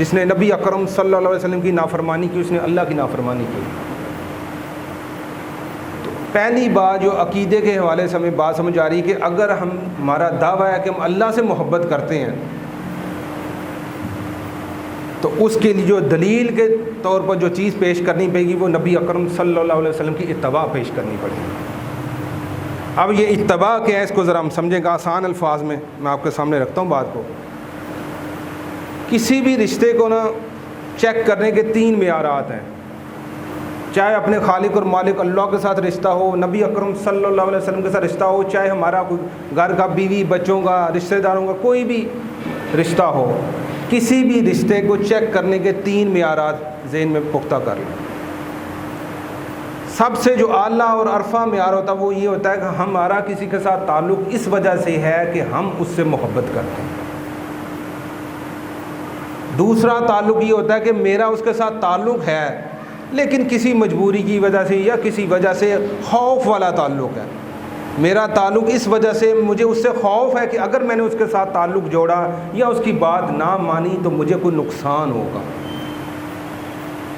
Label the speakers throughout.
Speaker 1: جس نے نبی اکرم صلی اللہ علیہ وسلم کی نافرمانی کی اس نے اللہ کی نافرمانی کی. تو پہلی بات جو عقیدے کے حوالے سے ہمیں بات سمجھ آ رہی ہے کہ اگر ہمارا دعویٰ ہے کہ ہم اللہ سے محبت کرتے ہیں تو اس کے لیے جو دلیل کے طور پر جو چیز پیش کرنی پڑے گی وہ نبی اکرم صلی اللہ علیہ وسلم کی اتباع پیش کرنی پڑے گی. اب یہ اتباع کیا ہے اس کو ذرا ہم سمجھیں گا آسان الفاظ میں آپ کے سامنے رکھتا ہوں بات کو. کسی بھی رشتے کو نا چیک کرنے کے 3 معیارات ہیں. چاہے اپنے خالق اور مالک اللہ کے ساتھ رشتہ ہو, نبی اکرم صلی اللہ علیہ وسلم کے ساتھ رشتہ ہو, چاہے ہمارا کوئی گھر کا بیوی بچوں کا رشتہ داروں کا کوئی بھی رشتہ ہو, کسی بھی رشتے کو چیک کرنے کے 3 معیارات ذہن میں پختہ کر لیں. سب سے جو اعلیٰ اور عرفہ معیار ہوتا ہے وہ یہ ہوتا ہے کہ ہمارا کسی کے ساتھ تعلق اس وجہ سے ہے کہ ہم اس سے محبت کرتے ہیں. دوسرا تعلق یہ ہوتا ہے کہ میرا اس کے ساتھ تعلق ہے لیکن کسی مجبوری کی وجہ سے یا کسی وجہ سے خوف والا تعلق ہے. میرا تعلق اس وجہ سے مجھے اس سے خوف ہے کہ اگر میں نے اس کے ساتھ تعلق جوڑا یا اس کی بات نہ مانی تو مجھے کوئی نقصان ہوگا.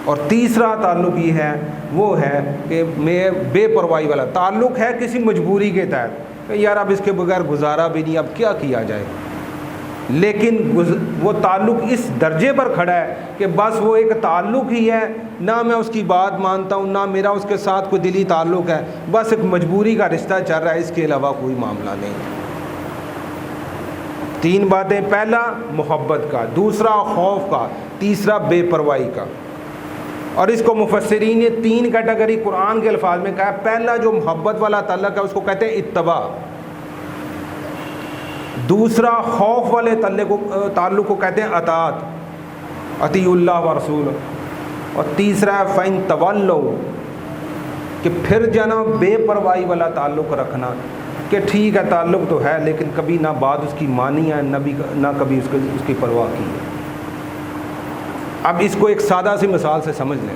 Speaker 1: اور تیسرا تعلق یہ ہے وہ ہے کہ میں بے پرواہی والا تعلق ہے کسی مجبوری کے تحت کہ یار اب اس کے بغیر گزارا بھی نہیں, اب کیا کیا جائے. لیکن وہ تعلق اس درجے پر کھڑا ہے کہ بس وہ ایک تعلق ہی ہے, نہ میں اس کی بات مانتا ہوں نہ میرا اس کے ساتھ کوئی دلی تعلق ہے, بس ایک مجبوری کا رشتہ چل رہا ہے, اس کے علاوہ کوئی معاملہ نہیں. 3 باتیں, پہلا محبت کا, دوسرا خوف کا, تیسرا بے پرواہی کا. اور اس کو مفسرین نے 3 کیٹیگری قرآن کے الفاظ میں کہا. پہلا جو محبت والا تعلق ہے اس کو کہتے ہیں اتباع, دوسرا خوف والے تعلق کو کہتے ہیں اطاعت, اطیع اللہ و رسول, اور تیسرا ہے فَإِن تَوَلَّوْا کہ پھر جانا بے پرواہی والا تعلق رکھنا کہ ٹھیک ہے تعلق تو ہے لیکن کبھی نہ بات اس کی مانی ہے نہ کبھی اس کی پرواہ کی ہے. اب اس کو ایک سادہ سی مثال سے سمجھ لیں.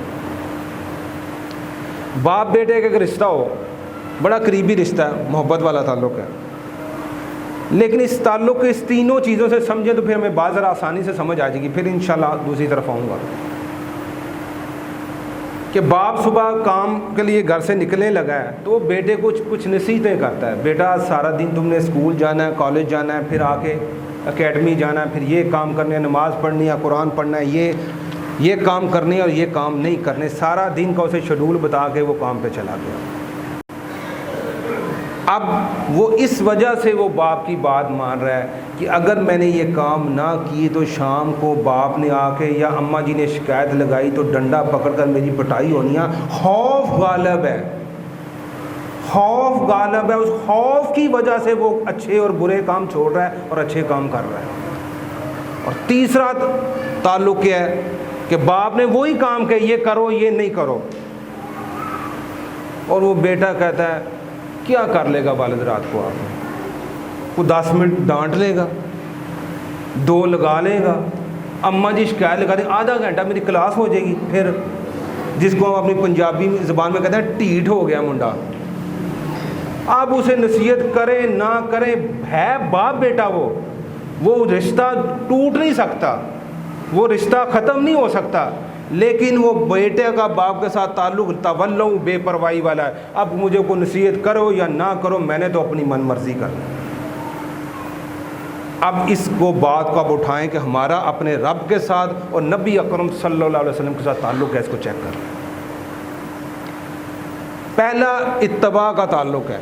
Speaker 1: باپ بیٹے کا ایک رشتہ ہو, بڑا قریبی رشتہ ہے, محبت والا تعلق ہے, لیکن اس تعلق کے اس 3 چیزوں سے سمجھیں تو پھر ہمیں بات ذرا آسانی سے سمجھ آ جائے گی. پھر انشاءاللہ دوسری طرف آؤں گا کہ باپ صبح کام کے لیے گھر سے نکلنے لگا ہے تو بیٹے کو کچھ نصیحتیں کرتا ہے. بیٹا سارا دن تم نے اسکول جانا ہے, کالج جانا ہے, پھر آ کے اکیڈمی جانا ہے, پھر یہ کام کرنے ہے, نماز پڑھنی ہے, قرآن پڑھنا ہے, یہ کام کرنے اور یہ کام نہیں کرنے. سارا دن کا اسے شیڈول بتا کے وہ کام پہ چلا گیا. اب وہ اس وجہ سے وہ باپ کی بات مان رہا ہے کہ اگر میں نے یہ کام نہ کی تو شام کو باپ نے آ کے یا اماں جی نے شکایت لگائی تو ڈنڈا پکڑ کر میری پٹائی ہونی ہے. خوف غالب ہے, خوف غالب ہے. اس خوف کی وجہ سے وہ اچھے اور برے کام چھوڑ رہا ہے اور اچھے کام کر رہا ہے. اور تیسرا تعلق کیا ہے کہ باپ نے وہی کام کہ یہ کرو یہ نہیں کرو, اور وہ بیٹا کہتا ہے کیا کر لے گا والد رات کو, آپ کو 10 منٹ ڈانٹ لے گا, 2 لگا لے گا, اماں جی شکایت لگا دیں, آدھا گھنٹہ میری کلاس ہو جائے گی. پھر جس کو ہم اپنی پنجابی زبان میں کہتے ہیں ٹھیٹ ہو گیا منڈا. آپ اسے نصیحت کریں نہ کریں, ہے باپ بیٹا وہ رشتہ ٹوٹ نہیں سکتا, وہ رشتہ ختم نہیں ہو سکتا, لیکن وہ بیٹے کا باپ کے ساتھ تعلق تولّو بے پرواہی والا ہے. اب مجھے کو نصیحت کرو یا نہ کرو, میں نے تو اپنی من مرضی کرنا. اب اس کو بات کو اب اٹھائیں کہ ہمارا اپنے رب کے ساتھ اور نبی اکرم صلی اللہ علیہ وسلم کے ساتھ تعلق ہے, اس کو چیک کر لیں. پہلا اتباع کا تعلق ہے.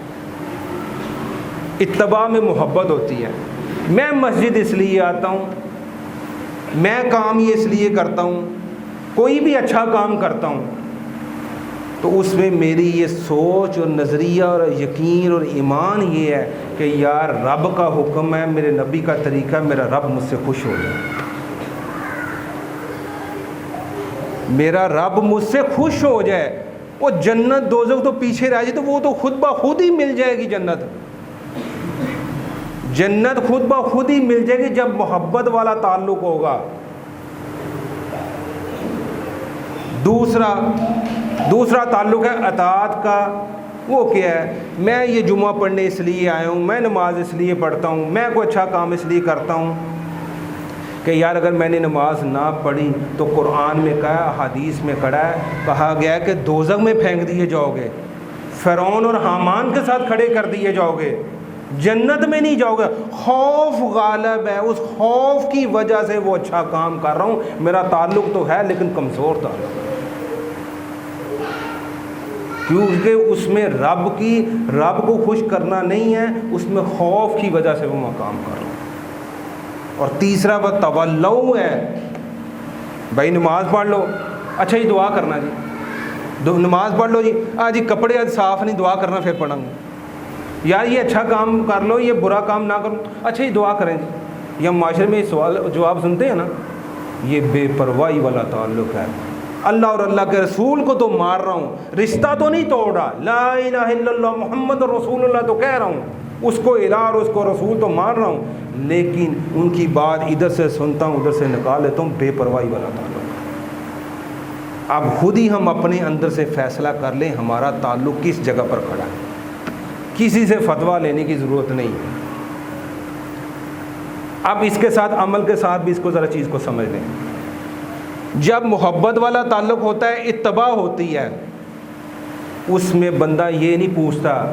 Speaker 1: اتباع میں محبت ہوتی ہے. میں مسجد اس لیے آتا ہوں, میں کام یہ اس لیے کرتا ہوں, کوئی بھی اچھا کام کرتا ہوں تو اس میں میری یہ سوچ اور نظریہ اور یقین اور ایمان یہ ہے کہ یار رب کا حکم ہے, میرے نبی کا طریقہ ہے, میرا رب مجھ سے خوش ہو جائے, میرا رب مجھ سے خوش ہو جائے. وہ جنت دوزخ تو پیچھے رہ جائے تو وہ تو خود بخود ہی مل جائے گی. جنت خود بخود ہی مل جائے گی جب محبت والا تعلق ہوگا. دوسرا تعلق ہے اطاعت کا. وہ کیا ہے, میں یہ جمعہ پڑھنے اس لیے آیا ہوں, میں نماز اس لیے پڑھتا ہوں, میں کوئی اچھا کام اس لیے کرتا ہوں کہ یار اگر میں نے نماز نہ پڑھی تو قرآن میں کہا، حدیث میں کہا گیا کہ دوزخ میں پھینک دیے جاؤ گے، فرعون اور حامان کے ساتھ کھڑے کر دیے جاؤ گے، جنت میں نہیں جاؤ گے۔ خوف غالب ہے، اس خوف کی وجہ سے وہ اچھا کام کر رہا ہوں، میرا تعلق تو ہے لیکن کمزور تعلق ہے، کیونکہ اس میں رب کو خوش کرنا نہیں ہے، اس میں خوف کی وجہ سے وہ مقام کر رہا ہوں۔ اور تیسرا وہ تولو ہے، بھائی نماز پڑھ لو، اچھا جی دعا کرنا جی، نماز پڑھ لو جی کپڑے آج صاف نہیں، دعا کرنا پھر پڑھیں گے، یار یہ اچھا کام کر لو، یہ برا کام نہ کرو، اچھا جی دعا کریں جی۔ یا معاشرے میں سوال جواب سنتے ہیں نا، یہ بے پرواہی والا تعلق ہے۔ اللہ اور اللہ کے رسول کو تو مار رہا ہوں، رشتہ تو نہیں توڑ رہا، لا الہ الا اللہ محمد رسول اللہ تو کہہ رہا ہوں، اس کو الہ اور اس کو رسول تو مان رہا ہوں، لیکن ان کی بات ادھر سے سنتا ہوں ادھر سے نکال لیتا ہوں، بے پرواہی والا تعلق۔ اب خود ہی ہم اپنے اندر سے فیصلہ کر لیں ہمارا تعلق کس جگہ پر کھڑا ہے، کسی سے فتویٰ لینے کی ضرورت نہیں ہے۔ اب اس کے ساتھ عمل کے ساتھ بھی اس کو ذرا چیز کو سمجھ لیں۔ جب محبت والا تعلق ہوتا ہے، اتباع ہوتی ہے، اس میں بندہ یہ نہیں پوچھتا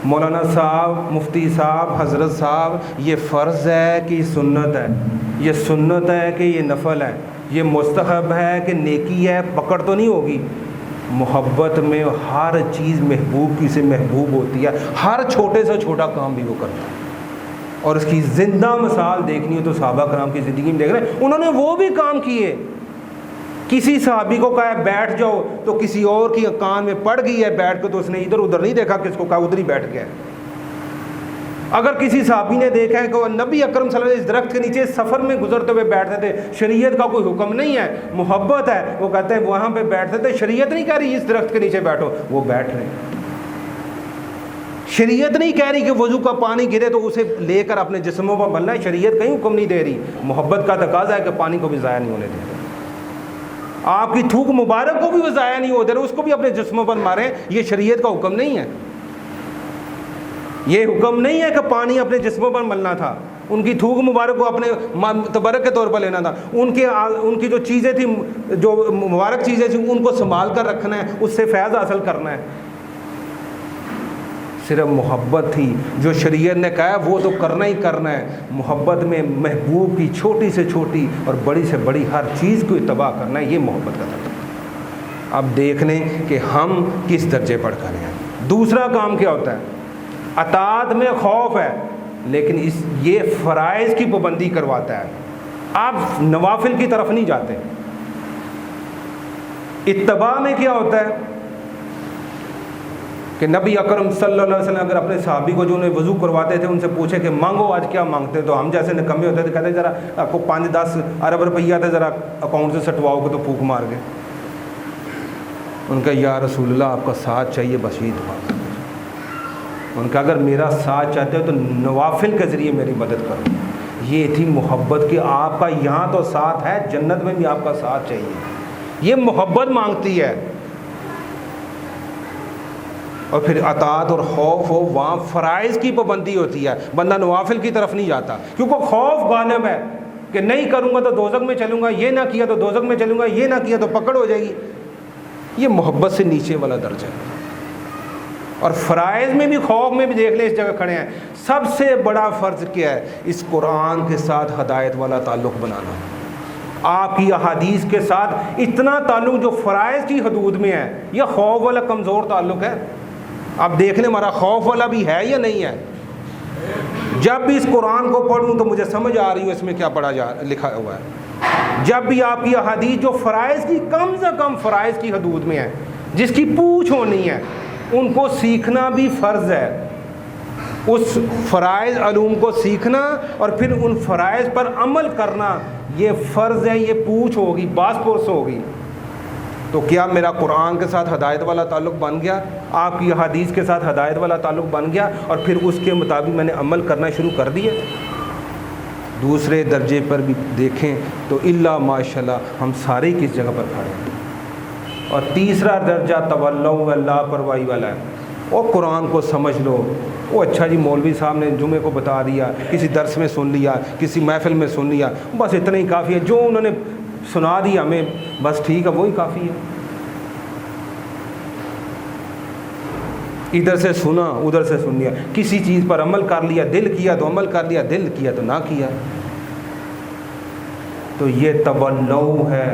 Speaker 1: مولانا صاحب، مفتی صاحب، حضرت صاحب یہ فرض ہے کہ یہ سنت ہے، یہ سنت ہے کہ یہ نفل ہے، یہ مستحب ہے کہ نیکی ہے، پکڑ تو نہیں ہوگی۔ محبت میں ہر چیز محبوب کی سے محبوب ہوتی ہے، ہر چھوٹے سے چھوٹا کام بھی وہ کرتا ہے۔ اور اس کی زندہ مثال دیکھنی ہو تو صحابہ کرام کی زندگی میں دیکھ رہے ہیں، انہوں نے وہ بھی کام کیے۔ کسی صحابی کو کہا بیٹھ جاؤ تو کسی اور کی کان میں پڑ گئی ہے بیٹھ کے، تو اس نے ادھر ادھر نہیں دیکھا، کس کو کہا ادھر ہی بیٹھ گیا۔ اگر کسی صحابی نے دیکھا ہے کہ وہ نبی اکرم صلی اللہ علیہ وسلم اس درخت کے نیچے سفر میں گزرتے ہوئے بیٹھتے تھے، شریعت کا کوئی حکم نہیں ہے، محبت ہے، وہ کہتے ہیں وہاں پہ بیٹھتے تھے، شریعت نہیں کہہ رہی اس درخت کے نیچے بیٹھو، وہ بیٹھ رہے ہیں۔ شریعت نہیں کہہ رہی کہ وضو کا پانی گرے تو اسے لے کر اپنے جسموں پر ملنا ہے، شریعت کہیں حکم نہیں دے رہی، محبت کا تقاضا ہے کہ پانی کو بھی ضائع نہیں ہونے دیں۔ آپ کی تھوک مبارک کو بھی وہ ضائع نہیں ہوتے رہے، اس کو بھی اپنے جسموں پر ماریں، یہ شریعت کا حکم نہیں ہے۔ یہ حکم نہیں ہے کہ پانی اپنے جسموں پر ملنا تھا، ان کی تھوک مبارک کو اپنے تبرک کے طور پر لینا تھا، ان کی جو چیزیں تھیں، جو مبارک چیزیں تھیں، ان کو سنبھال کر رکھنا ہے، اس سے فیض حاصل کرنا ہے۔ صرف محبت تھی، جو شریعت نے کہا ہے وہ تو کرنا ہی کرنا ہے۔ محبت میں محبوب کی چھوٹی سے چھوٹی اور بڑی سے بڑی ہر چیز کو اتباع کرنا ہے، یہ محبت کا تعلق ہے۔ اب دیکھ لیں کہ ہم کس درجے پر کھڑے ہیں۔ دوسرا کام کیا ہوتا ہے؟ اطاعت میں خوف ہے، لیکن یہ فرائض کی پابندی کرواتا ہے، آپ نوافل کی طرف نہیں جاتے۔ اتباع میں کیا ہوتا ہے کہ نبی اکرم صلی اللہ علیہ وسلم اگر اپنے صحابی کو جو انہیں وضو کرواتے تھے ان سے پوچھے کہ مانگو آج کیا مانگتے، تو ہم جیسے نکمے ہوتے تھے کہتے ذرا آپ کو 5-10 ارب روپیہ تھے، ذرا اکاؤنٹ سے سٹواؤ گے تو پھونک مار گئے۔ ان کا یا رسول اللہ آپ کا ساتھ چاہیے، بس یہ دعا۔ ان کا اگر میرا ساتھ چاہتے ہو تو نوافل کے ذریعے میری مدد کرو۔ یہ تھی محبت کہ آپ کا یہاں تو ساتھ ہے، جنت میں بھی آپ کا ساتھ چاہیے، یہ محبت مانگتی ہے۔ اور پھر اطاعت اور خوف ہو، وہاں فرائض کی پابندی ہوتی ہے، بندہ نوافل کی طرف نہیں جاتا، کیونکہ خوف غالب ہے کہ نہیں کروں گا تو دوزخ میں چلوں گا، یہ نہ کیا تو دوزخ میں چلوں گا، یہ نہ کیا تو پکڑ ہو جائے گی۔ یہ محبت سے نیچے والا درجہ ہے۔ اور فرائض میں بھی، خوف میں بھی دیکھ لیں اس جگہ کھڑے ہیں۔ سب سے بڑا فرض کیا ہے؟ اس قرآن کے ساتھ ہدایت والا تعلق بنانا، آپ کی احادیث کے ساتھ اتنا تعلق جو فرائض کی حدود میں ہے۔ یہ خوف والا کمزور تعلق ہے۔ اب دیکھ لیں ہمارا خوف والا بھی ہے یا نہیں ہے۔ جب بھی اس قرآن کو پڑھوں تو مجھے سمجھ آ رہی ہو اس میں کیا لکھا ہوا ہے۔ جب بھی آپ کی احادیث جو فرائض کی، کم سے کم فرائض کی حدود میں ہے، جس کی پوچھ ہونی ہے، ان کو سیکھنا بھی فرض ہے۔ اس فرائض علوم کو سیکھنا اور پھر ان فرائض پر عمل کرنا یہ فرض ہے، یہ پوچھ ہوگی، باس پرس ہوگی۔ تو کیا میرا قرآن کے ساتھ ہدایت والا تعلق بن گیا؟ آپ کی حدیث کے ساتھ ہدایت والا تعلق بن گیا اور پھر اس کے مطابق میں نے عمل کرنا شروع کر دیا؟ دوسرے درجے پر بھی دیکھیں تو الا ماشاءاللہ ہم سارے کس جگہ پر کھڑے ہیں۔ اور تیسرا درجہ تولو اللہ پرواہی والا ہے۔ اور قرآن کو سمجھ لو، وہ اچھا جی مولوی صاحب نے جمعے کو بتا دیا، کسی درس میں سن لیا، کسی محفل میں سن لیا، بس اتنا ہی کافی ہے، جو انہوں نے سنا دیا ہمیں بس ٹھیک ہے وہی کافی ہے۔ ادھر سے سنا ادھر سے سن لیا، کسی چیز پر عمل کر لیا، دل کیا تو عمل کر لیا، دل کیا تو نہ کیا، تو یہ تبلو ہے،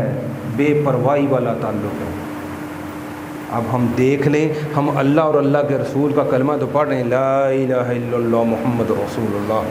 Speaker 1: بے پرواہی والا تعلق ہے۔ اب ہم دیکھ لیں، ہم اللہ اور اللہ کے رسول کا کلمہ تو پڑھ رہے ہیں، لا الہ الا اللہ محمد رسول اللہ،